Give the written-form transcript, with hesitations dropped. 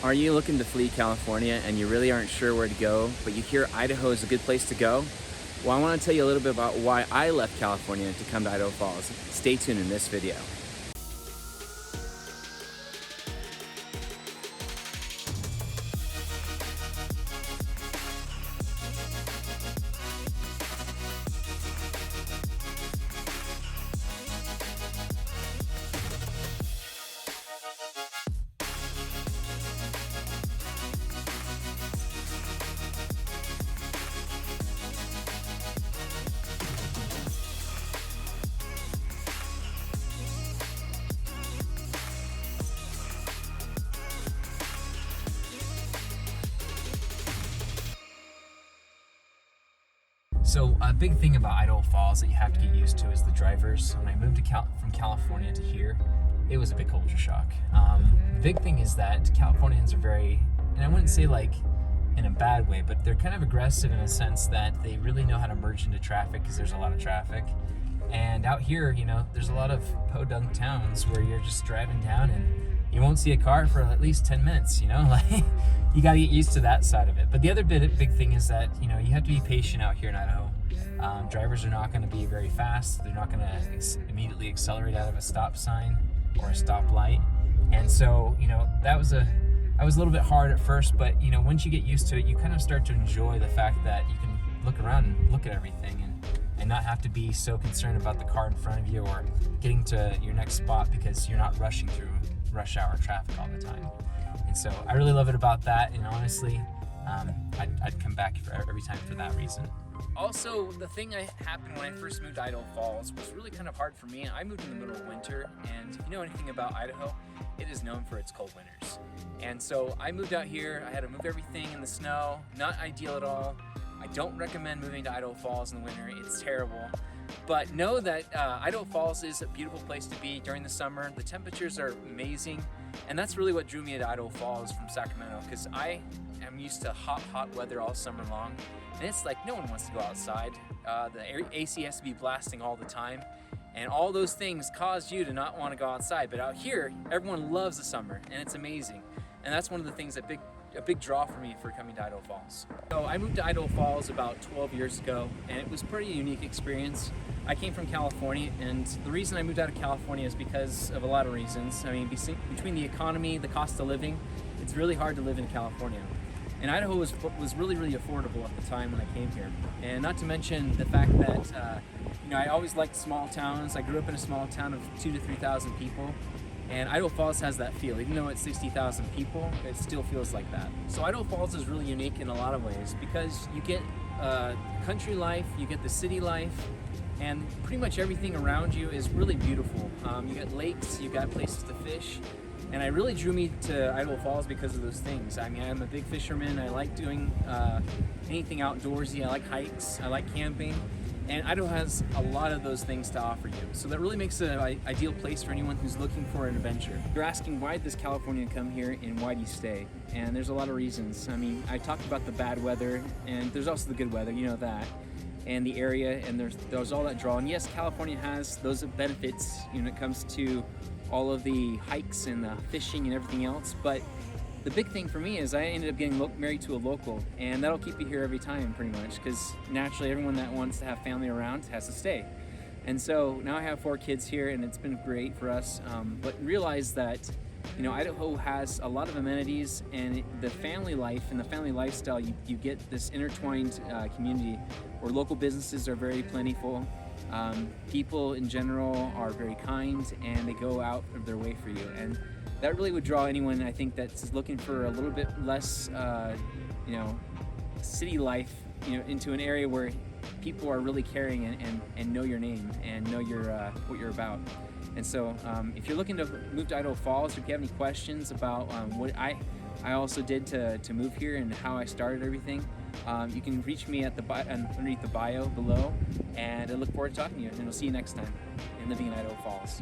Are you looking to flee California and you really aren't sure where to go, but you hear Idaho is a good place to go? Well, I want to tell you a little bit about why I left California to come to Idaho Falls. Stay tuned in this video. So a big thing about Idaho Falls that you have to get used to is the drivers. When I moved from California to here, it was a big culture shock. The big thing is that Californians are very, and I wouldn't say like in a bad way, but they're kind of aggressive in a sense that they really know how to merge into traffic because there's a lot of traffic. And out here, you know, there's a lot of podunk towns where you're just driving down and you won't see a car for at least 10 minutes, you know, like you got to get used to that side of it. But the other big thing is that, you know, you have to be patient out here in Idaho. Drivers are not going to be very fast. They're not going to immediately accelerate out of a stop sign or a stoplight. And so, you know, I was a little bit hard at first, but, you know, once you get used to it, you kind of start to enjoy the fact that you can look around and look at everything and not have to be so concerned about the car in front of you or getting to your next spot because you're not rushing through rush hour traffic all the time. And so I really love it about that, and honestly, I'd come back every time for that reason. Also, the thing that happened when I first moved to Idaho Falls was really kind of hard for me. I moved in the middle of winter, and if you know anything about Idaho, it is known for its cold winters. And so I moved out here, I had to move everything in the snow, not ideal at all. I don't recommend moving to Idaho Falls in the winter, it's terrible. But know that Idaho Falls is a beautiful place to be during the summer. The temperatures are amazing, and that's really what drew me to Idaho Falls from Sacramento, because I am used to hot weather all summer long, and it's like no one wants to go outside. The AC has to be blasting all the time, and all those things cause you to not want to go outside. But out here, everyone loves the summer, and it's amazing. And that's one of the things that a big draw for me for coming to Idaho Falls. So I moved to Idaho Falls about 12 years ago, and it was a pretty unique experience. I came from California, and the reason I moved out of California is because of a lot of reasons. I mean, between the economy, the cost of living, it's really hard to live in California. And Idaho was really affordable at the time when I came here. And not to mention the fact that, you know, I always liked small towns. I grew up in a small town of 2,000 to 3,000 people. And Idaho Falls has that feel. Even though it's 60,000 people, it still feels like that. So Idaho Falls is really unique in a lot of ways because you get country life, you get the city life, and pretty much everything around you is really beautiful. You got lakes, you got places to fish, and it really drew me to Idaho Falls because of those things. I mean, I'm a big fisherman. I like doing anything outdoorsy. I like hikes, I like camping. And Idaho has a lot of those things to offer you. So that really makes it an ideal place for anyone who's looking for an adventure. You're asking, why does California come here and why do you stay? And there's a lot of reasons. I mean, I talked about the bad weather, and there's also the good weather, you know that. And the area, and there's all that draw. And yes, California has those benefits when it comes to all of the hikes and the fishing and everything else, but the big thing for me is I ended up getting married to a local, and that'll keep you here every time pretty much, because naturally everyone that wants to have family around has to stay. And so now I have 4 kids here, and it's been great for us, but realize that, you know, Idaho has a lot of amenities, and the family life and the family lifestyle, you get this intertwined community where local businesses are very plentiful. People in general are very kind, and they go out of their way for you. And that really would draw anyone, I think, that's looking for a little bit less, you know, city life, you know, into an area where people are really caring and know your name and know what you're about. And so if you're looking to move to Idaho Falls, if you have any questions about what I also did to move here and how I started everything, you can reach me at underneath the bio below, and I look forward to talking to you, and we'll see you next time in Living in Idaho Falls.